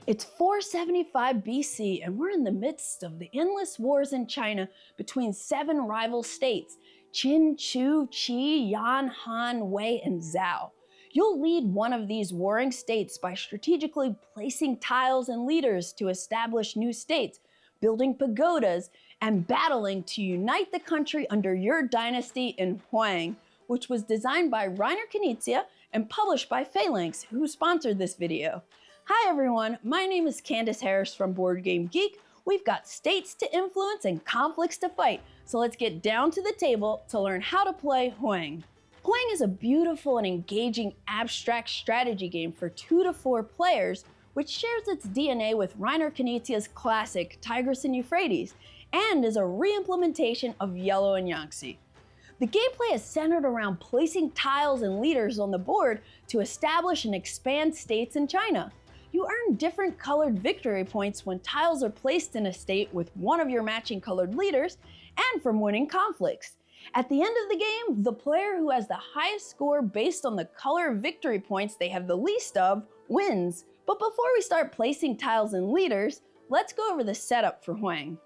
It's 475 BC, and we're in the midst of the endless wars in China between 7 rival states: Qin, Chu, Qi, Yan, Han, Wei, and Zhao. You'll lead one of these warring states by strategically placing tiles and leaders to establish new states, building pagodas, and battling to unite the country under your dynasty in HUANG, which was designed by Reiner Knizia and published by Phalanx, who sponsored this video. Hi everyone, my name is Candace Harris from Board Game Geek. We've got states to influence and conflicts to fight, so let's get down to the table to learn how to play HUANG. HUANG is a beautiful and engaging abstract strategy game for 2 to 4 players, which shares its DNA with Reiner Knizia's classic Tigris and Euphrates, and is a re-implementation of Yellow and Yangtze. The gameplay is centered around placing tiles and leaders on the board to establish and expand states in China. You earn different colored victory points when tiles are placed in a state with one of your matching colored leaders, and from winning conflicts. At the end of the game, the player who has the highest score based on the color victory points they have the least of wins. But before we start placing tiles and leaders, let's go over the setup for HUANG.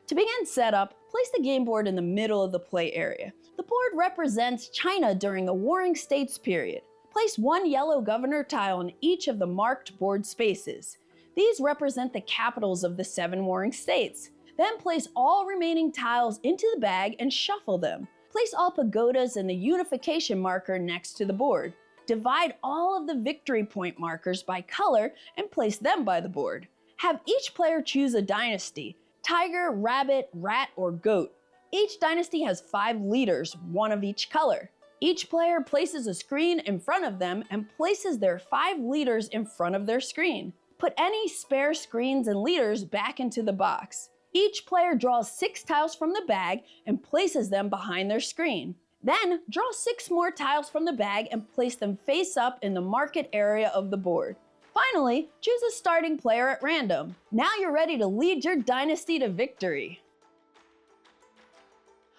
To begin setup, place the game board in the middle of the play area. The board represents China during the Warring States period. Place 1 yellow governor tile in each of the marked board spaces. These represent the capitals of the 7 warring states. Then place all remaining tiles into the bag and shuffle them. Place all pagodas in the unification marker next to the board. Divide all of the victory point markers by color and place them by the board. Have each player choose a dynasty: tiger, rabbit, rat, or goat. Each dynasty has 5 leaders, 1 of each color. Each player places a screen in front of them and places their 5 leaders in front of their screen. Put any spare screens and leaders back into the box. Each player draws 6 tiles from the bag and places them behind their screen. Then draw 6 more tiles from the bag and place them face up in the market area of the board. Finally, choose a starting player at random. Now you're ready to lead your dynasty to victory.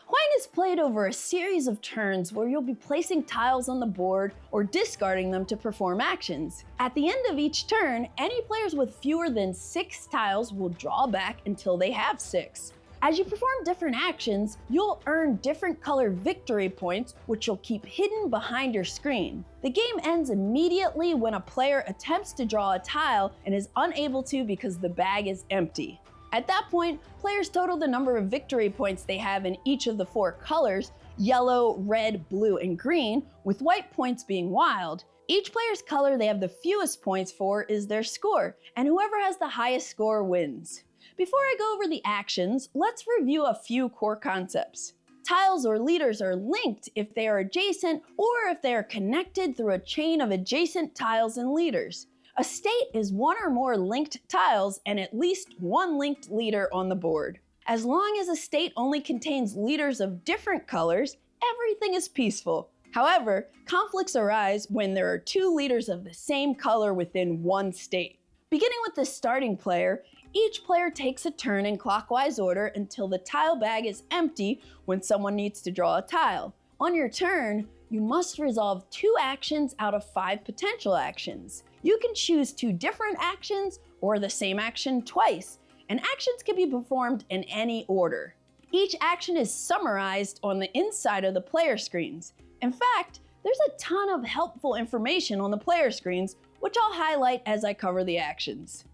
HUANG is played over a series of turns where you'll be placing tiles on the board or discarding them to perform actions. At the end of each turn, any players with fewer than 6 tiles will draw back until they have 6. As you perform different actions, you'll earn different color victory points, which you'll keep hidden behind your screen. The game ends immediately when a player attempts to draw a tile and is unable to because the bag is empty. At that point, players total the number of victory points they have in each of the 4 colors: yellow, red, blue, and green, with white points being wild. Each player's color they have the fewest points for is their score, and whoever has the highest score wins. Before I go over the actions, let's review a few core concepts. Tiles or leaders are linked if they are adjacent or if they are connected through a chain of adjacent tiles and leaders. A state is 1 or more linked tiles and at least 1 linked leader on the board. As long as a state only contains leaders of different colors, everything is peaceful. However, conflicts arise when there are 2 leaders of the same color within 1 state. Beginning with the starting player, each player takes a turn in clockwise order until the tile bag is empty when someone needs to draw a tile. On your turn, you must resolve 2 actions out of 5 potential actions. You can choose 2 different actions or the same action twice, and actions can be performed in any order. Each action is summarized on the inside of the player screens. In fact, there's a ton of helpful information on the player screens, which I'll highlight as I cover the actions.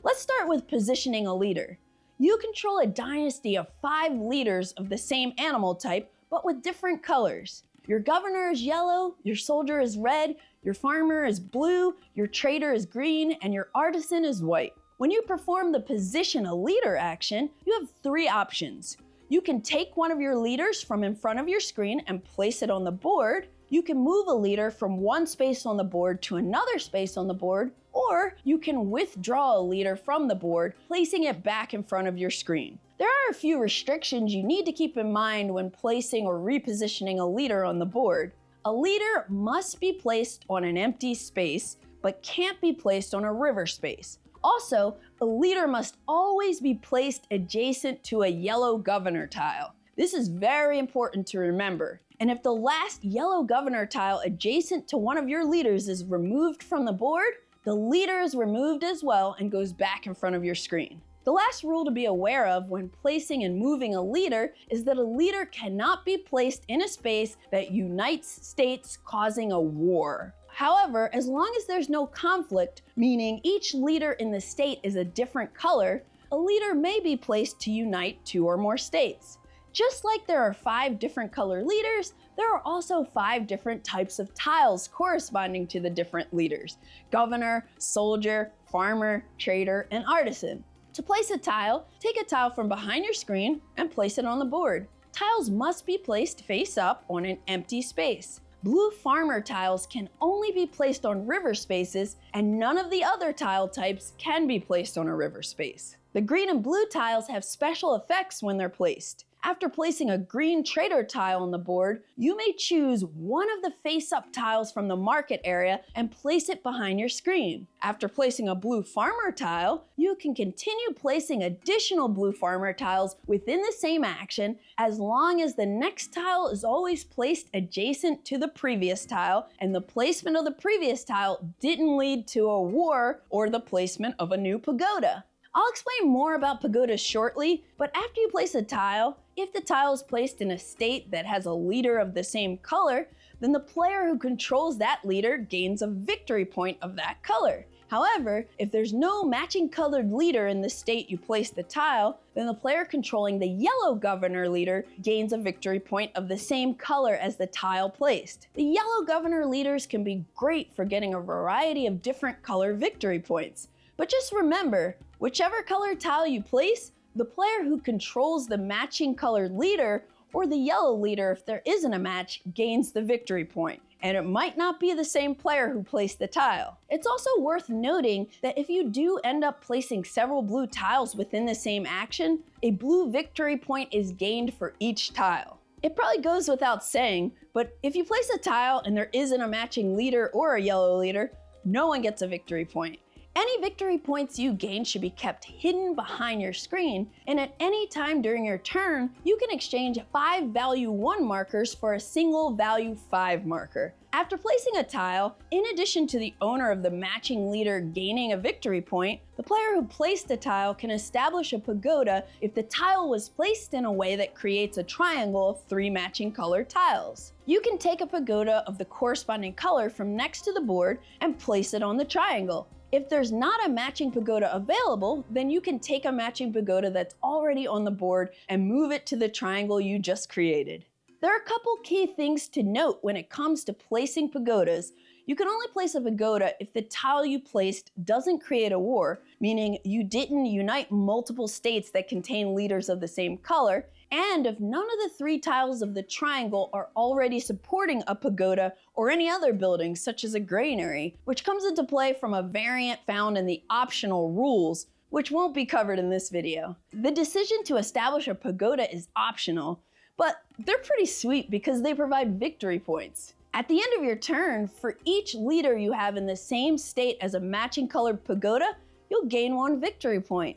Let's start with positioning a leader. You control a dynasty of 5 leaders of the same animal type, but with different colors. Your governor is yellow, your soldier is red, your farmer is blue, your trader is green, and your artisan is white. When you perform the position a leader action, you have 3 options. You can take one of your leaders from in front of your screen and place it on the board. You can move a leader from 1 space on the board to another space on the board, or you can withdraw a leader from the board, placing it back in front of your screen. There are a few restrictions you need to keep in mind when placing or repositioning a leader on the board. A leader must be placed on an empty space, but can't be placed on a river space. Also, a leader must always be placed adjacent to a yellow governor tile. This is very important to remember. And if the last yellow governor tile adjacent to one of your leaders is removed from the board, the leader is removed as well and goes back in front of your screen. The last rule to be aware of when placing and moving a leader is that a leader cannot be placed in a space that unites states, causing a war. However, as long as there's no conflict, meaning each leader in the state is a different color, a leader may be placed to unite 2 or more states. Just like there are 5 different color leaders, there are also 5 different types of tiles corresponding to the different leaders: governor, soldier, farmer, trader, and artisan. To place a tile, take a tile from behind your screen and place it on the board. Tiles must be placed face up on an empty space. Blue farmer tiles can only be placed on river spaces, and none of the other tile types can be placed on a river space. The green and blue tiles have special effects when they're placed. After placing a green trader tile on the board, you may choose one of the face-up tiles from the market area and place it behind your screen. After placing a blue farmer tile, you can continue placing additional blue farmer tiles within the same action as long as the next tile is always placed adjacent to the previous tile and the placement of the previous tile didn't lead to a war or the placement of a new pagoda. I'll explain more about pagodas shortly, but after you place a tile, if the tile is placed in a state that has a leader of the same color, then the player who controls that leader gains a victory point of that color. However, if there's no matching colored leader in the state you place the tile, then the player controlling the yellow governor leader gains a victory point of the same color as the tile placed. The yellow governor leaders can be great for getting a variety of different color victory points. But just remember, whichever color tile you place, the player who controls the matching colored leader, or the yellow leader if there isn't a match, gains the victory point. And it might not be the same player who placed the tile. It's also worth noting that if you do end up placing several blue tiles within the same action, a blue victory point is gained for each tile. It probably goes without saying, but if you place a tile and there isn't a matching leader or a yellow leader, no one gets a victory point. Any victory points you gain should be kept hidden behind your screen, and at any time during your turn, you can exchange 5 value 1 markers for a single value 5 marker. After placing a tile, in addition to the owner of the matching leader gaining a victory point, the player who placed the tile can establish a pagoda if the tile was placed in a way that creates a triangle of 3 matching colored tiles. You can take a pagoda of the corresponding color from next to the board and place it on the triangle. If there's not a matching pagoda available, then you can take a matching pagoda that's already on the board and move it to the triangle you just created. There are a couple key things to note when it comes to placing pagodas. You can only place a pagoda if the tile you placed doesn't create a war, meaning you didn't unite multiple states that contain leaders of the same color, and if none of the 3 tiles of the triangle are already supporting a pagoda or any other building, such as a granary, which comes into play from a variant found in the optional rules, which won't be covered in this video. The decision to establish a pagoda is optional, but they're pretty sweet because they provide victory points. At the end of your turn, for each leader you have in the same state as a matching colored pagoda, you'll gain 1 victory point.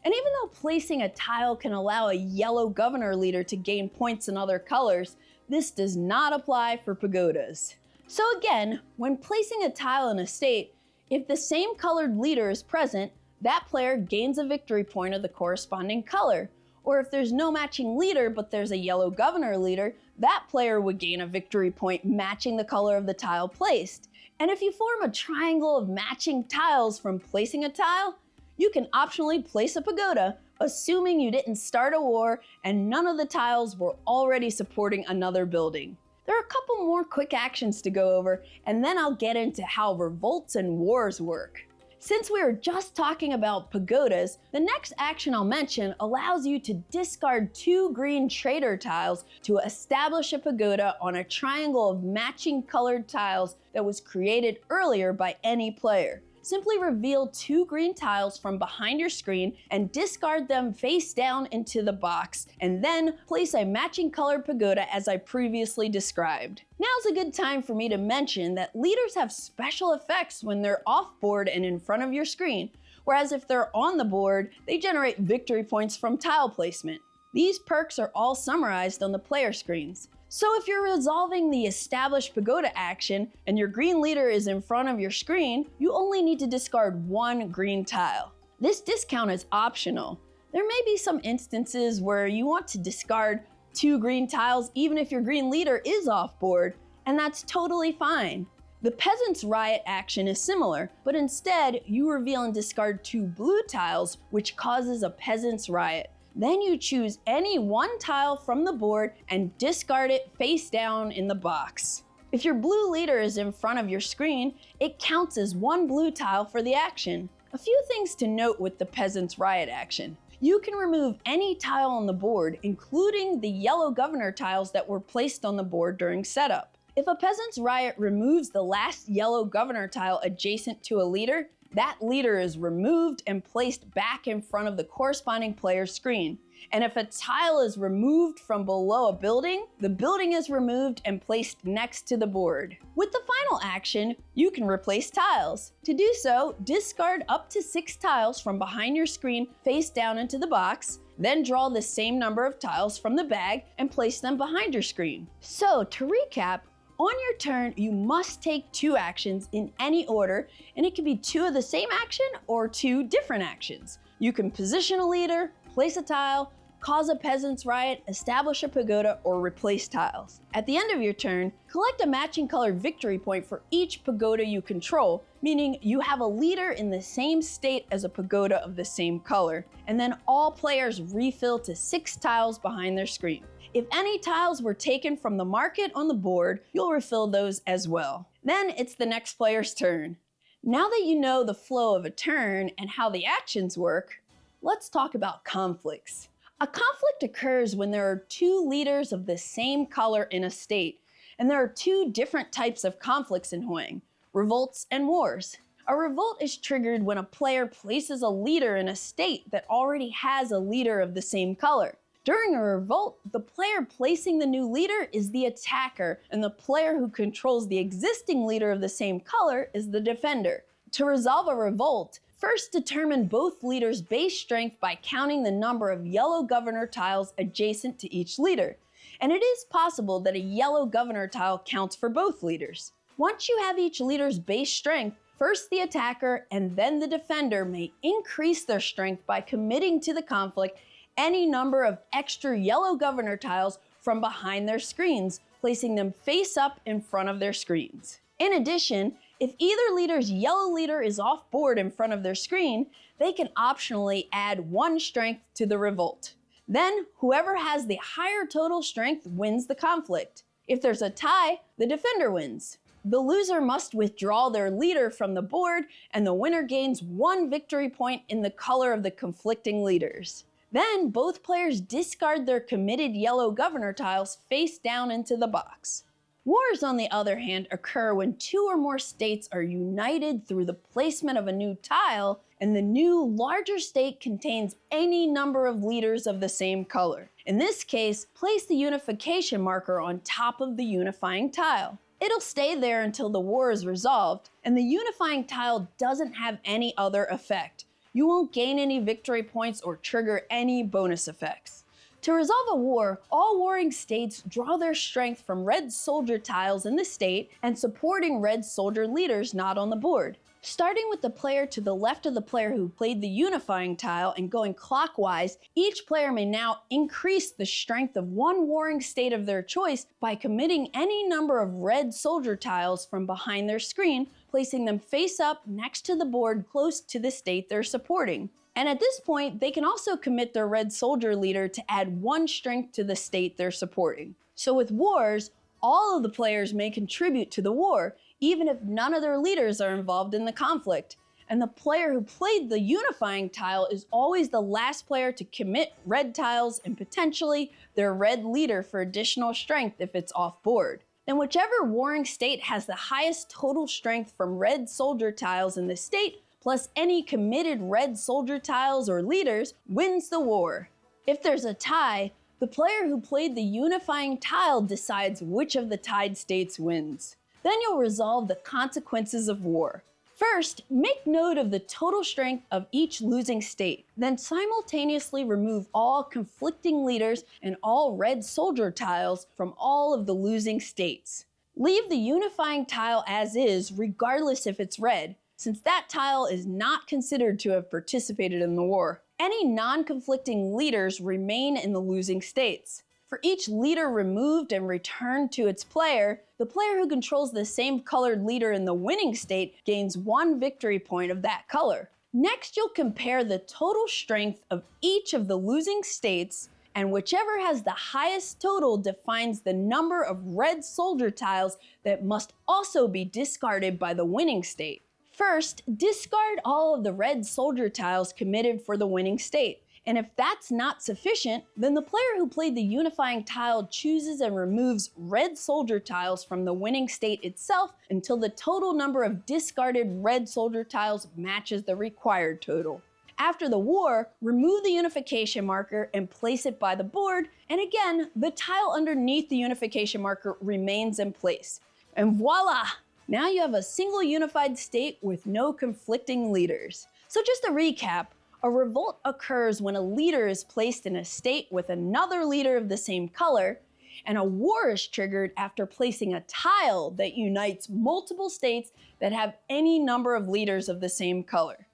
And even though placing a tile can allow a yellow governor leader to gain points in other colors, this does not apply for pagodas. So again, when placing a tile in a state, if the same colored leader is present, that player gains a victory point of the corresponding color. Or if there's no matching leader but there's a yellow governor leader, that player would gain a victory point matching the color of the tile placed. And if you form a triangle of matching tiles from placing a tile, you can optionally place a pagoda, assuming you didn't start a war and none of the tiles were already supporting another building. There are a couple more quick actions to go over, and then I'll get into how revolts and wars work. Since we were just talking about pagodas, the next action I'll mention allows you to discard 2 green trader tiles to establish a pagoda on a triangle of matching colored tiles that was created earlier by any player. Simply reveal 2 green tiles from behind your screen and discard them face down into the box, and then place a matching colored pagoda as I previously described. Now's a good time for me to mention that leaders have special effects when they're off board and in front of your screen, whereas if they're on the board, they generate victory points from tile placement. These perks are all summarized on the player screens. So if you're resolving the established Pagoda action and your green leader is in front of your screen, you only need to discard one green tile. This discount is optional. There may be some instances where you want to discard 2 green tiles even if your green leader is off board, and that's totally fine. The Peasants Riot action is similar, but instead you reveal and discard 2 blue tiles, which causes a Peasants Riot. Then you choose any one tile from the board and discard it face down in the box. If your blue leader is in front of your screen, it counts as 1 blue tile for the action. A few things to note with the Peasants Riot action. You can remove any tile on the board, including the yellow governor tiles that were placed on the board during setup. If a Peasants Riot removes the last yellow governor tile adjacent to a leader, that leader is removed and placed back in front of the corresponding player's screen. And if a tile is removed from below a building, the building is removed and placed next to the board. With the final action, you can replace tiles. To do so, discard up to 6 tiles from behind your screen face down into the box, then draw the same number of tiles from the bag and place them behind your screen. So to recap, on your turn, you must take 2 actions in any order, and it can be 2 of the same action or 2 different actions. You can position a leader, place a tile, cause a Peasants Riot, establish a pagoda, or replace tiles. At the end of your turn, collect a matching color victory point for each pagoda you control, meaning you have a leader in the same state as a pagoda of the same color, and then all players refill to 6 tiles behind their screen. If any tiles were taken from the market on the board, you'll refill those as well. Then it's the next player's turn. Now that you know the flow of a turn and how the actions work, let's talk about conflicts. A conflict occurs when there are 2 leaders of the same color in a state, and there are 2 different types of conflicts in HUANG, revolts and wars. A revolt is triggered when a player places a leader in a state that already has a leader of the same color. During a revolt, the player placing the new leader is the attacker, and the player who controls the existing leader of the same color is the defender. To resolve a revolt, first determine both leaders' base strength by counting the number of yellow governor tiles adjacent to each leader. And it is possible that a yellow governor tile counts for both leaders. Once you have each leader's base strength, first the attacker and then the defender may increase their strength by committing to the conflict any number of extra yellow governor tiles from behind their screens, placing them face up in front of their screens. In addition, if either leader's yellow leader is off board in front of their screen, they can optionally add 1 strength to the revolt. Then, whoever has the higher total strength wins the conflict. If there's a tie, the defender wins. The loser must withdraw their leader from the board, and the winner gains 1 victory point in the color of the conflicting leaders. Then, both players discard their committed yellow governor tiles face down into the box. Wars, on the other hand, occur when 2 or more states are united through the placement of a new tile, and the new, larger state contains any number of leaders of the same color. In this case, place the unification marker on top of the unifying tile. It'll stay there until the war is resolved, and the unifying tile doesn't have any other effect. You won't gain any victory points or trigger any bonus effects. To resolve a war, all warring states draw their strength from red soldier tiles in the state and supporting red soldier leaders not on the board. Starting with the player to the left of the player who played the unifying tile and going clockwise, each player may now increase the strength of 1 warring state of their choice by committing any number of red soldier tiles from behind their screen, placing them face up next to the board close to the state they're supporting. And at this point, they can also commit their red soldier leader to add 1 strength to the state they're supporting. So with wars, all of the players may contribute to the war, even if none of their leaders are involved in the conflict. And the player who played the unifying tile is always the last player to commit red tiles and potentially their red leader for additional strength if it's off board. Then whichever warring state has the highest total strength from red soldier tiles in the state, plus any committed red soldier tiles or leaders, wins the war. If there's a tie, the player who played the unifying tile decides which of the tied states wins. Then you'll resolve the consequences of war. First, make note of the total strength of each losing state. Then simultaneously remove all conflicting leaders and all red soldier tiles from all of the losing states. Leave the unifying tile as is, regardless if it's red, since that tile is not considered to have participated in the war. Any non-conflicting leaders remain in the losing states. For each leader removed and returned to its player, the player who controls the same colored leader in the winning state gains 1 victory point of that color. Next, you'll compare the total strength of each of the losing states, and whichever has the highest total defines the number of red soldier tiles that must also be discarded by the winning state. First, discard all of the red soldier tiles committed for the winning state. And if that's not sufficient, then the player who played the unifying tile chooses and removes red soldier tiles from the winning state itself until the total number of discarded red soldier tiles matches the required total. After the war, remove the unification marker and place it by the board, and again, the tile underneath the unification marker remains in place. And voila! Now you have a single unified state with no conflicting leaders. So just to recap, a revolt occurs when a leader is placed in a state with another leader of the same color, and a war is triggered after placing a tile that unites multiple states that have any number of leaders of the same color.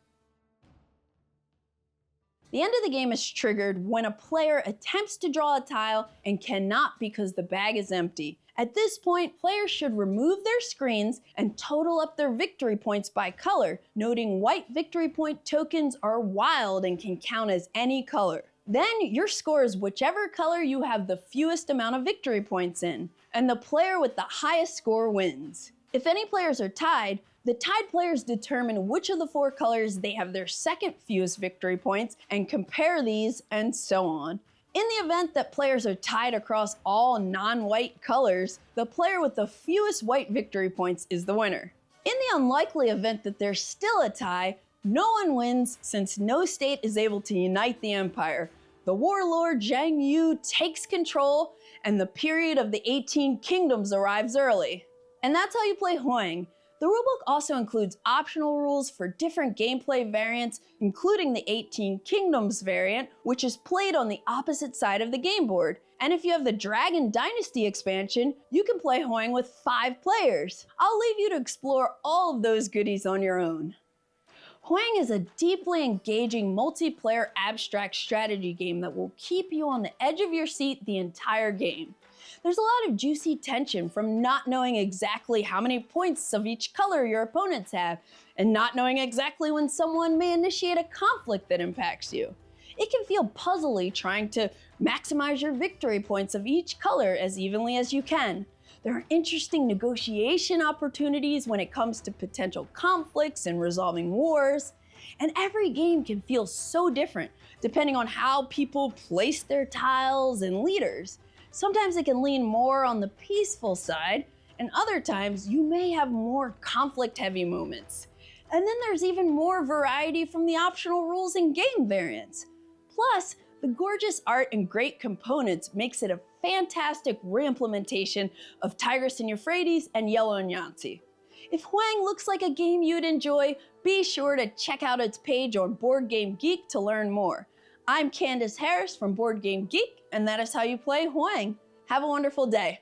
The end of the game is triggered when a player attempts to draw a tile and cannot because the bag is empty. At this point, players should remove their screens and total up their victory points by color, noting white victory point tokens are wild and can count as any color. Then your score is whichever color you have the fewest amount of victory points in, and the player with the highest score wins. If any players are tied, the tied players determine which of the 4 colors they have their second fewest victory points and compare these, and so on. In the event that players are tied across all non-white colors, the player with the fewest white victory points is the winner. In the unlikely event that there's still a tie, no one wins since no state is able to unite the empire. The warlord Zhang Yu takes control, and the period of the 18 kingdoms arrives early. And that's how you play HUANG. The rulebook also includes optional rules for different gameplay variants, including the 18 Kingdoms variant, which is played on the opposite side of the game board. And if you have the Dragon Dynasty expansion, you can play HUANG with 5 players. I'll leave you to explore all of those goodies on your own. HUANG is a deeply engaging multiplayer abstract strategy game that will keep you on the edge of your seat the entire game. There's a lot of juicy tension from not knowing exactly how many points of each color your opponents have, and not knowing exactly when someone may initiate a conflict that impacts you. It can feel puzzly trying to maximize your victory points of each color as evenly as you can. There are interesting negotiation opportunities when it comes to potential conflicts and resolving wars. And every game can feel so different depending on how people place their tiles and leaders. Sometimes it can lean more on the peaceful side, and other times you may have more conflict-heavy moments. And then there's even more variety from the optional rules and game variants. Plus, the gorgeous art and great components makes it a fantastic re-implementation of Tigris and Euphrates and Yellow and Yahtzee. If HUANG looks like a game you'd enjoy, be sure to check out its page on Board Game Geek to learn more. I'm Candace Harris from Board Game Geek, and that is how you play HUANG. Have a wonderful day.